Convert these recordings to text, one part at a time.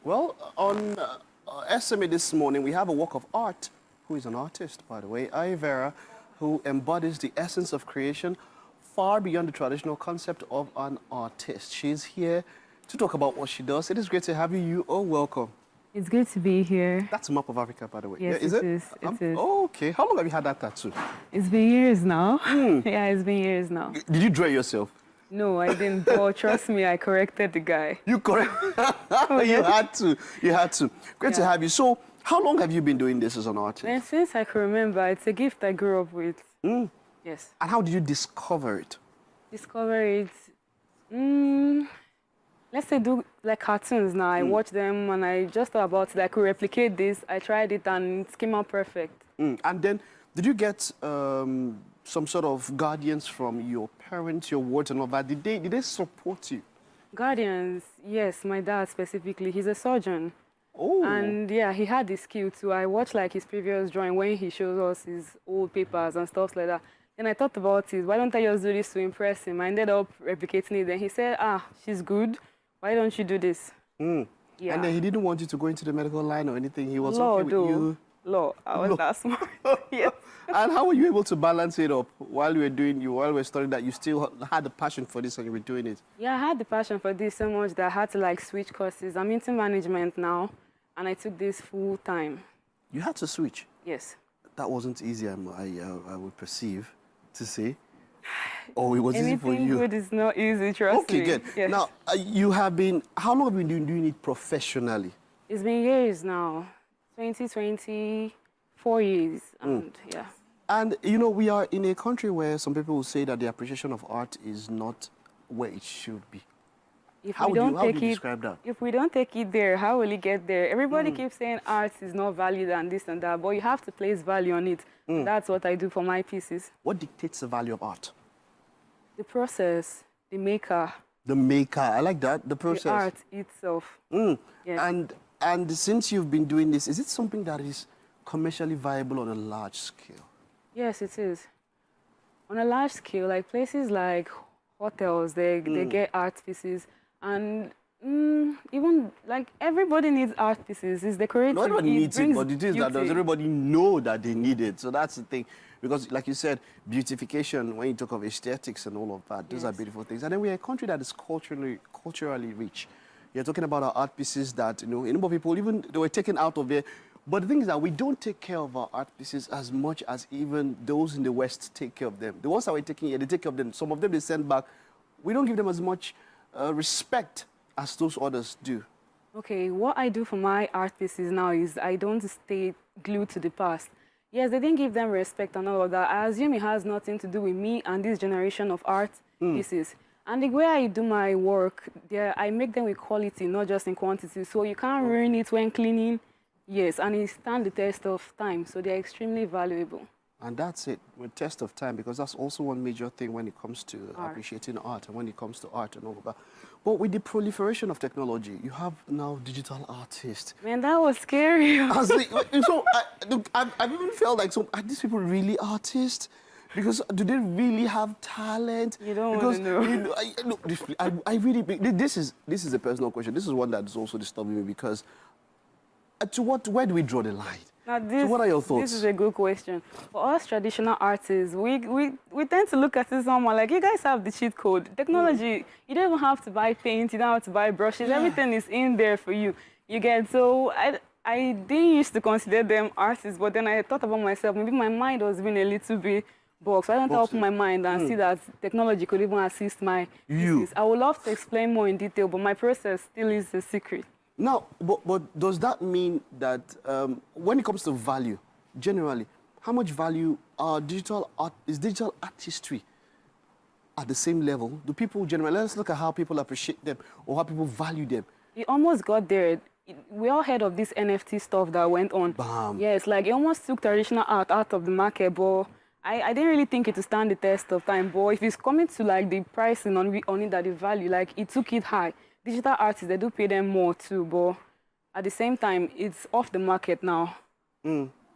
Well, on SMA this morning, we have a work of art, who is an artist, by the way, Vera, who embodies the essence of creation far beyond the traditional concept of an artist. She's here to talk about what she does. It is great to have you. You are welcome. It's good to be here. That's a map of Africa, by the way. Yes, yeah, is it is. It is. Oh, okay. How long have you had that tattoo? It's been years now. Yeah, it's been years now. Did you draw it yourself? No, I didn't. But trust me, I corrected the guy. You correct? Oh, You yeah. had to. You had to. Great to have you. So, how long have you been doing this as an artist? And since I can remember, it's a gift I grew up with. Yes. And how did you discover it? Discover it. Let's say do like cartoons now. I watch them and I just thought about it. I could replicate this. I tried it and it came out perfect. And then, did you get some sort of guardians from your parents, your wards and all that? Did they support you? Guardians, yes, my dad specifically. He's a surgeon. Oh. And yeah, he had the skill too. I watched like his previous drawing when he shows us his old papers and stuff like that. Then I thought about it. Why don't I just do this to impress him? I ended up replicating it. Then he said, she's good. Why don't you do this? Yeah. And then he didn't want you to go into the medical line or anything. He was Law, okay with though. you. Law. I was that smart. Yes. And how were you able to balance it up while you were studying that you still had the passion for this and you were doing it? Yeah, I had the passion for this so much that I had to like switch courses. I'm into management now, and I took this full time. You had to switch. Yes. That wasn't easy, I would perceive to say. Oh, it was easy for Anything you. good is not easy, trust me. Okay, good. Yes. Now, how long have you been doing it professionally? It's been years now. 2020, 4 years, and yeah. And, you know, we are in a country where some people will say that the appreciation of art is not where it should be. How would you describe that? If we don't take it there, how will it get there? Everybody keeps saying art is not valued and this and that, but you have to place value on it. That's what I do for my pieces. What dictates the value of art? The process, the maker. The maker, I like that, the process. The art itself. Yes. And since you've been doing this, is it something that is commercially viable on a large scale? Yes, it is. On a large scale, like places like hotels, they get art pieces. And even like everybody needs art pieces. It's decorative. Not everybody needs it, but it is that does everybody know that they need it? So that's the thing. Because like you said, beautification, when you talk of aesthetics and all of that, those are beautiful things. And then we're a country that is culturally rich. You're talking about our art pieces that, you know, a number of people, even they were taken out of there. But the thing is that we don't take care of our art pieces as much as even those in the West take care of them. The ones that we're taking here, they take care of them. Some of them they send back. We don't give them as much respect as those others do. Okay, what I do for my art pieces now is I don't stay glued to the past. Yes, they didn't give them respect and all of that. I assume it has nothing to do with me and this generation of art pieces. And the way I do my work, I make them with quality, not just in quantity. So you can't ruin it when cleaning. Yes, and it stands the test of time. So they're extremely valuable. And that's it, with test of time, because that's also one major thing when it comes to appreciating art and when it comes to art and all of that. But with the proliferation of technology, you have now digital artists. Man, that was scary. I've even felt like, are these people really artists? Because do they really have talent? You don't want to know. This is a personal question. This is one that is also disturbing me because where do we draw the line? Now So what are your thoughts? This is a good question. For us traditional artists, we tend to look at it someone like, you guys have the cheat code. Technology, you don't even have to buy paint, you don't have to buy brushes. Everything is in there for you. You get, so I didn't used to consider them artists, but then I thought about myself, maybe my mind was being a little bit boxed. I don't open my mind and see that technology could even assist my pieces. I would love to explain more in detail, but my process still is a secret. Now, but does that mean that when it comes to value, generally, how much value is digital artistry at the same level? Do people generally, let's look at how people appreciate them or how people value them. It almost got there. We all heard of this NFT stuff that went on. Bam. Yes, like it almost took traditional art out of the market, but I didn't really think it would stand the test of time. But if it's coming to like the pricing on it, that the value, like it took it high. Digital artists, they do pay them more too, but at the same time, it's off the market now.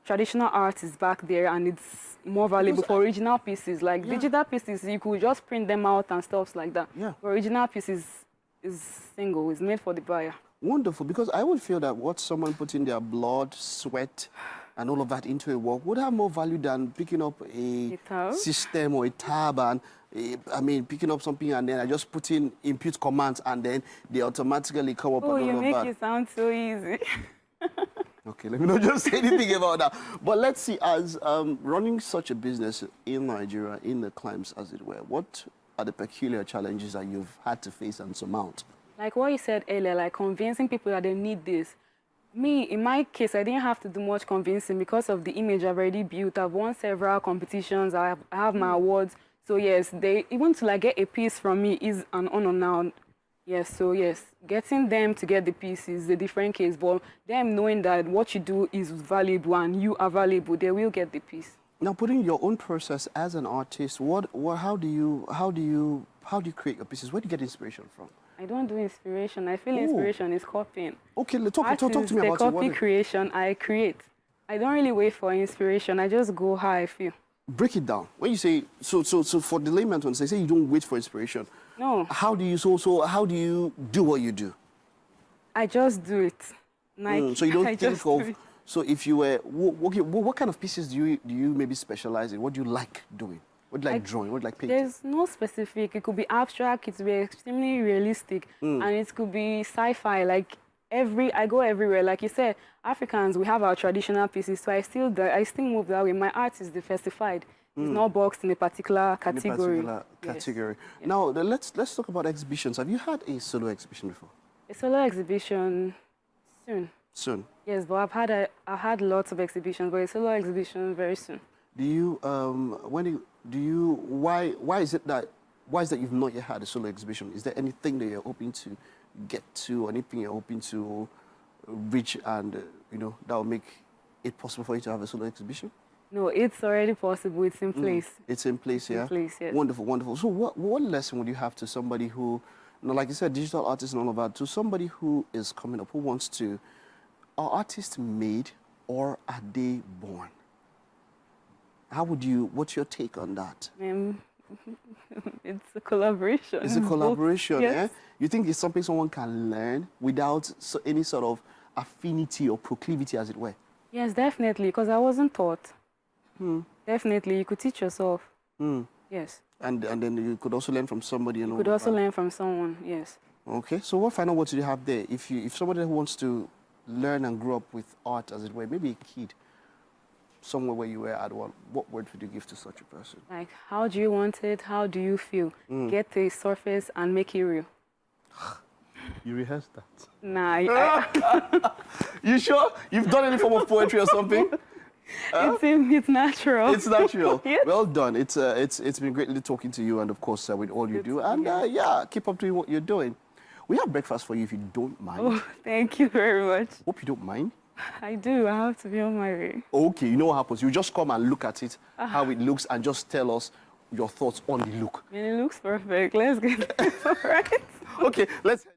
Traditional art is back there and it's more valuable for original pieces. Like digital pieces, you could just print them out and stuff like that. Yeah. Original pieces is single, it's made for the buyer. Wonderful, because I would feel that what someone putting their blood, sweat, and all of that into a work would have more value than picking up a system or a tab and, I mean, picking up something and then I just put in input commands and then they automatically come up and all of that. Oh, you make it sound so easy. Okay, let me not just say anything about that. But let's see, as running such a business in Nigeria, in the climes, as it were, what are the peculiar challenges that you've had to face and surmount? Like what you said earlier, like convincing people that they need this. Me, in my case, I didn't have to do much convincing because of the image I've already built. I've won several competitions. I have my awards. So yes, they even to like get a piece from me is an honor now. Yes, so yes, getting them to get the piece is a different case. But them knowing that what you do is valuable and you are valuable, they will get the piece. Now, putting your own process as an artist, how do you create your pieces? Where do you get inspiration from? I don't do inspiration. I feel inspiration is copying. Okay, talk to me about copy creation. I create. I don't really wait for inspiration. I just go how I feel. Break it down. When you say so for the layman to say you don't wait for inspiration. No. How do you do what you do? I just do it. Like, so you don't think of. So if you were okay, what kind of pieces do you maybe specialize in? What do you like doing? What do you like drawing? What do you like painting? There's no specific. It could be abstract. It could be extremely realistic, and it could be sci-fi. Like I go everywhere. Like you said, Africans, we have our traditional pieces. So I still move that way. My art is diversified. It's not boxed in a particular category. Yes. Now let's talk about exhibitions. Have you had a solo exhibition before? A solo exhibition soon. Soon. Yes, but I've had lots of exhibitions, but a solo exhibition very soon. Do you why is it that you've not yet had a solo exhibition? Is there anything that you're hoping to get to, anything you're hoping to reach, and that will make it possible for you to have a solo exhibition? No, it's already possible. It's in place. It's in place, yeah? In place, yes. Wonderful, wonderful. So what lesson would you have to somebody who, like you said, digital artists and all of that, to somebody who is coming up, who wants to, are artists made or are they born? What's your take on that? It's a collaboration. It's a collaboration, yes. Yeah? You think it's something someone can learn without any sort of affinity or proclivity, as it were? Yes, definitely, because I wasn't taught. Definitely, you could teach yourself. Yes. And then you could also learn from somebody. You could also learn from someone, yes. Okay, so what final words do you have there? If somebody who wants to learn and grow up with art, as it were, maybe a kid, somewhere where you were at one, what word would you give to such a person? Like, how do you want it? How do you feel? Get to the surface and make it real. You rehearsed that? Nah. You sure? You've done any form of poetry or something? It's natural. It's natural. Yes. Well done. It's been greatly talking to you, and of course with all you do. And yeah, keep up doing what you're doing. We have breakfast for you if you don't mind. Oh, thank you very much. Hope you don't mind. I do. I have to be on my way. Okay, you know what happens? You just come and look at it, how it looks, and just tell us your thoughts on the look. I mean, it looks perfect. Let's get it. All right. Okay, let's...